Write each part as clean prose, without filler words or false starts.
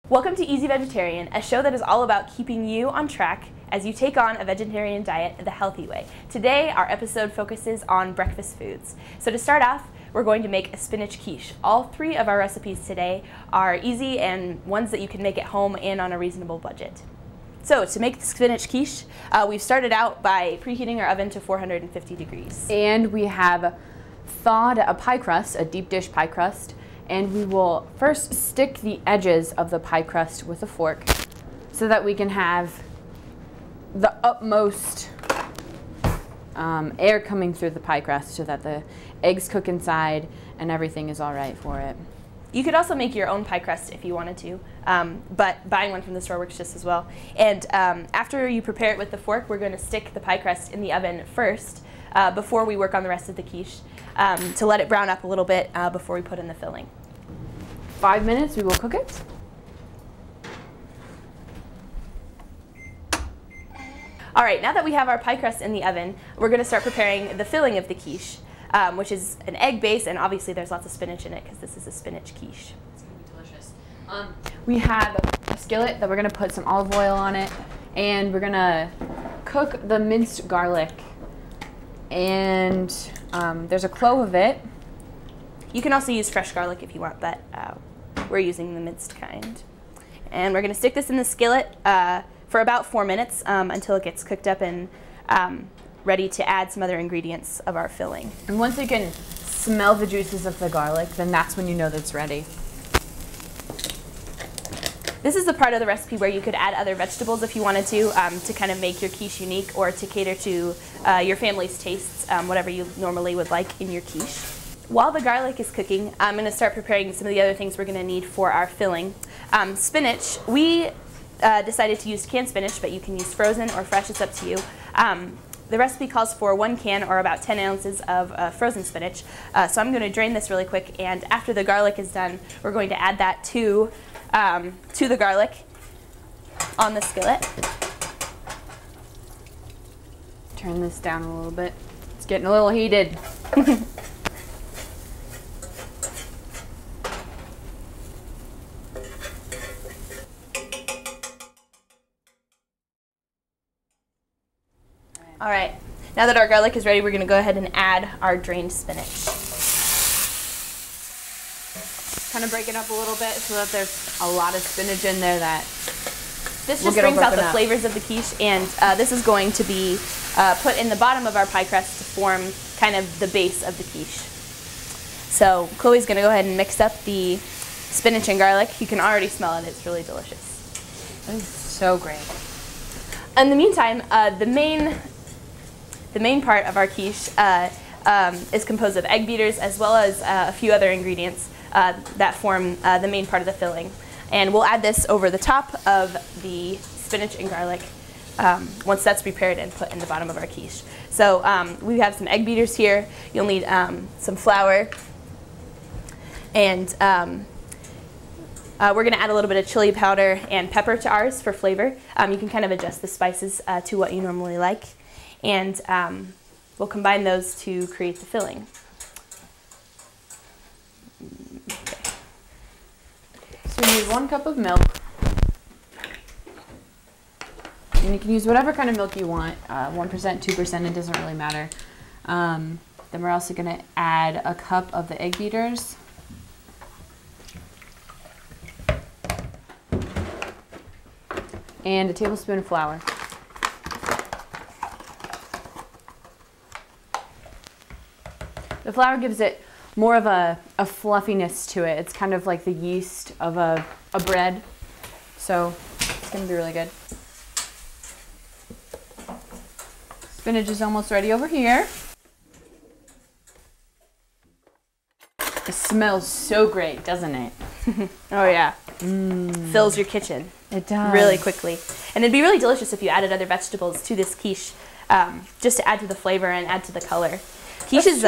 Welcome to Easy Vegetarian, a show that is all about keeping you on track as you take on a vegetarian diet the healthy way. Today, our episode focuses on breakfast foods. So to start off, we're going to make a spinach quiche. All three of our recipes today are easy and ones that you can make at home and on a reasonable budget. So to make the spinach quiche, we've started out by preheating our oven to 450 degrees. And we have thawed a pie crust, a deep dish pie crust, and we will first stick the edges of the pie crust with a fork so that we can have the utmost air coming through the pie crust so that the eggs cook inside and everything is all right for it. You could also make your own pie crust if you wanted to, but buying one from the store works just as well. And after you prepare it with the fork, we're going to stick the pie crust in the oven first before we work on the rest of the quiche to let it brown up a little bit before we put in the filling. 5 minutes, we will cook it. All right, now that we have our pie crust in the oven, we're going to start preparing the filling of the quiche, which is an egg base, and obviously there's lots of spinach in it because this is a spinach quiche. It's going to be delicious. We have a skillet that we're going to put some olive oil on it, and we're going to cook the minced garlic. And there's a clove of it. You can also use fresh garlic if you want, but we're using the minced kind. And we're going to stick this in the skillet for about 4 minutes until it gets cooked up and ready to add some other ingredients of our filling. And once you can smell the juices of the garlic, then that's when you know that it's ready. This is the part of the recipe where you could add other vegetables if you wanted to kind of make your quiche unique or to cater to your family's tastes, whatever you normally would like in your quiche. While the garlic is cooking, I'm going to start preparing some of the other things we're going to need for our filling. Spinach, we decided to use canned spinach, but you can use frozen or fresh, it's up to you. The recipe calls for 1 can or about 10 ounces of frozen spinach. So I'm going to drain this really quick, and after the garlic is done, we're going to add that to the garlic on the skillet. Turn this down a little bit. It's getting a little heated. All right, now that our garlic is ready, we're going to go ahead and add our drained spinach. Kind of break it up a little bit so that there's a lot of spinach in there that this just brings out the flavors of the quiche, and this is going to be put in the bottom of our pie crust to form kind of the base of the quiche. So Chloe's going to go ahead and mix up the spinach and garlic. You can already smell it. It's really delicious. It is so great. In the meantime, the main part of our quiche is composed of egg beaters as well as a few other ingredients that form the main part of the filling. And we'll add this over the top of the spinach and garlic once that's prepared and put in the bottom of our quiche. So we have some egg beaters here. You'll need some flour, and we're going to add a little bit of chili powder and pepper to ours for flavor. You can kind of adjust the spices to what you normally like, and we'll combine those to create the filling. So you need 1 cup of milk, and you can use whatever kind of milk you want, 1%, 2%, it doesn't really matter. Then we're also going to add a cup of the egg beaters. And a tablespoon of flour. The flour gives it more of a fluffiness to it. It's kind of like the yeast of a bread. So it's going to be really good. Spinach is almost ready over here. It smells so great, doesn't it? Oh yeah. Fills your kitchen. It does. Really quickly. And it'd be really delicious if you added other vegetables to this quiche, just to add to the flavor and add to the color. Quiche is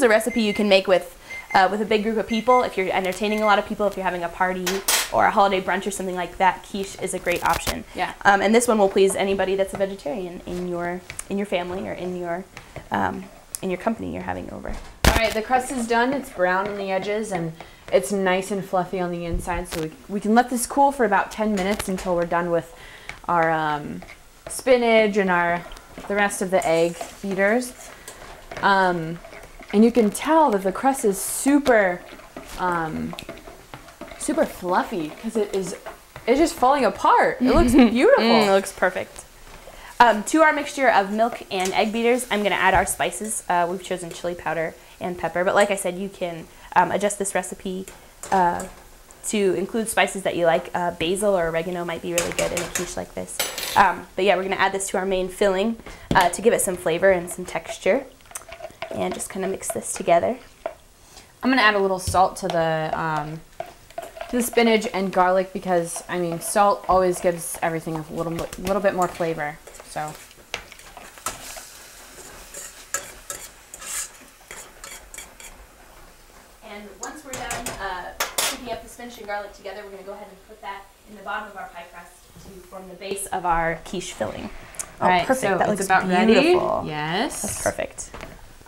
a recipe you can make with a big group of people. If you're entertaining a lot of people, if you're having a party or a holiday brunch or something like that, quiche is a great option. Yeah. And this one will please anybody that's a vegetarian in your family or in your company you're having over. All right, the crust is done. It's brown on the edges, and it's nice and fluffy on the inside. So we can let this cool for about 10 minutes until we're done with our spinach and the rest of the egg beaters. And you can tell that the crust is super fluffy because it's just falling apart. It looks beautiful. It looks perfect. To our mixture of milk and egg beaters, I'm going to add our spices. We've chosen chili powder and pepper, but like I said, you can adjust this recipe to include spices that you like. Basil or oregano might be really good in a quiche like this. But yeah, we're going to add this to our main filling to give it some flavor and some texture, and just kind of mix this together. I'm going to add a little salt to the spinach and garlic because, I mean, salt always gives everything a little bit more flavor. So. And once we're done cooking up the spinach and garlic together, we're going to go ahead and put that in the bottom of our pie crust to form the base of our quiche filling. All right, perfect. So that looks about beautiful. Ready. Yes. That's perfect.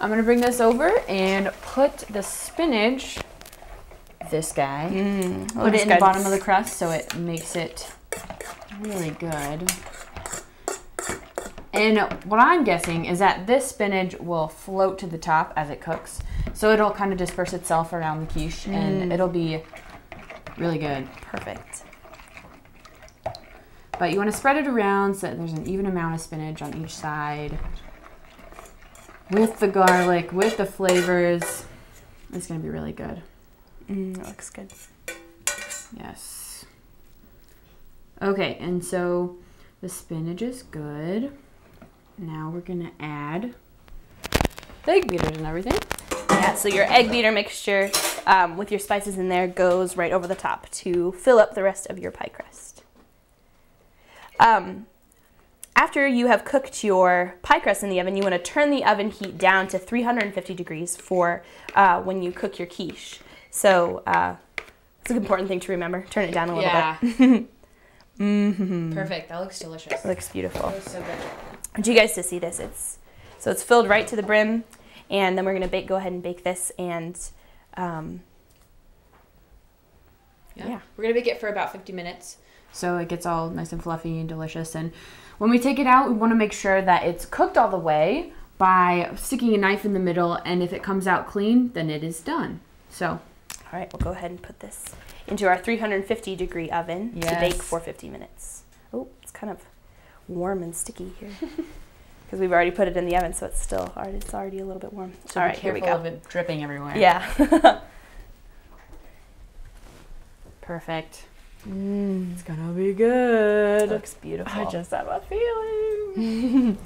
I'm going to bring this over and put the spinach, this guy, put it in the bottom of the crust so it makes it really good. And what I'm guessing is that this spinach will float to the top as it cooks. So it'll kind of disperse itself around the quiche and it'll be really good. Perfect. But you want to spread it around so that there's an even amount of spinach on each side. With the garlic, with the flavors. It's going to be really good. That looks good. Yes. Okay, and so the spinach is good. Now we're going to add the egg beaters and everything. Yeah, so your egg beater mixture with your spices in there goes right over the top to fill up the rest of your pie crust. After you have cooked your pie crust in the oven, you want to turn the oven heat down to 350 degrees for when you cook your quiche. So it's an important thing to remember. Turn it down a little bit. Perfect. That looks delicious. It looks beautiful. That looks so good. I want you guys to see this. It's filled right to the brim, and then we're going to go ahead and bake this, and yeah. We're going to bake it for about 50 minutes. So it gets all nice and fluffy and delicious. And when we take it out, we want to make sure that it's cooked all the way by sticking a knife in the middle. And if it comes out clean, then it is done. So. All right, we'll go ahead and put this into our 350 degree oven to bake for 50 minutes. Oh, it's kind of warm and sticky here because we've already put it in the oven, so it's already a little bit warm. So all right, here we go. Of it dripping everywhere. Yeah. Perfect. It's gonna be good. It looks beautiful. I just have a feeling.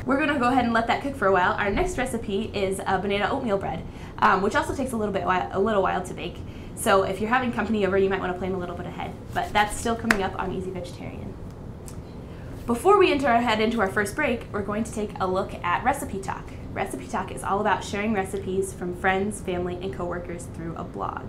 We're gonna go ahead and let that cook for a while. Our next recipe is a banana oatmeal bread, which also takes a little while to bake. So if you're having company over, you might want to plan a little bit ahead. But that's still coming up on Easy Vegetarian. Before we head into our first break, we're going to take a look at Recipe Talk. Recipe Talk is all about sharing recipes from friends, family, and coworkers through a blog.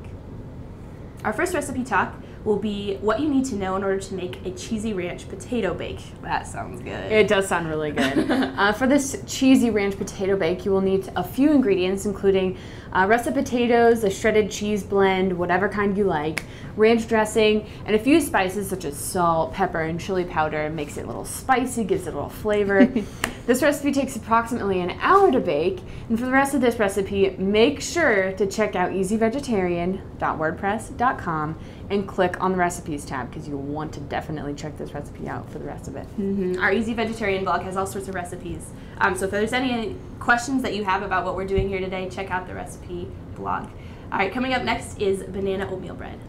Our first Recipe Talk will be what you need to know in order to make a cheesy ranch potato bake. That sounds good. It does sound really good. For this cheesy ranch potato bake, you will need a few ingredients, including russet potatoes, a shredded cheese blend, whatever kind you like, ranch dressing, and a few spices such as salt, pepper, and chili powder. It makes it a little spicy, gives it a little flavor. This recipe takes approximately an hour to bake, and for the rest of this recipe, make sure to check out easyvegetarian.wordpress.com and click on the recipes tab because you'll want to definitely check this recipe out for the rest of it. Our Easy Vegetarian blog has all sorts of recipes. So if there's any questions that you have about what we're doing here today, check out the recipe blog. All right, coming up next is banana oatmeal bread.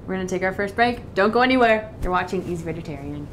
We're going to take our first break. Don't go anywhere. You're watching Easy Vegetarian.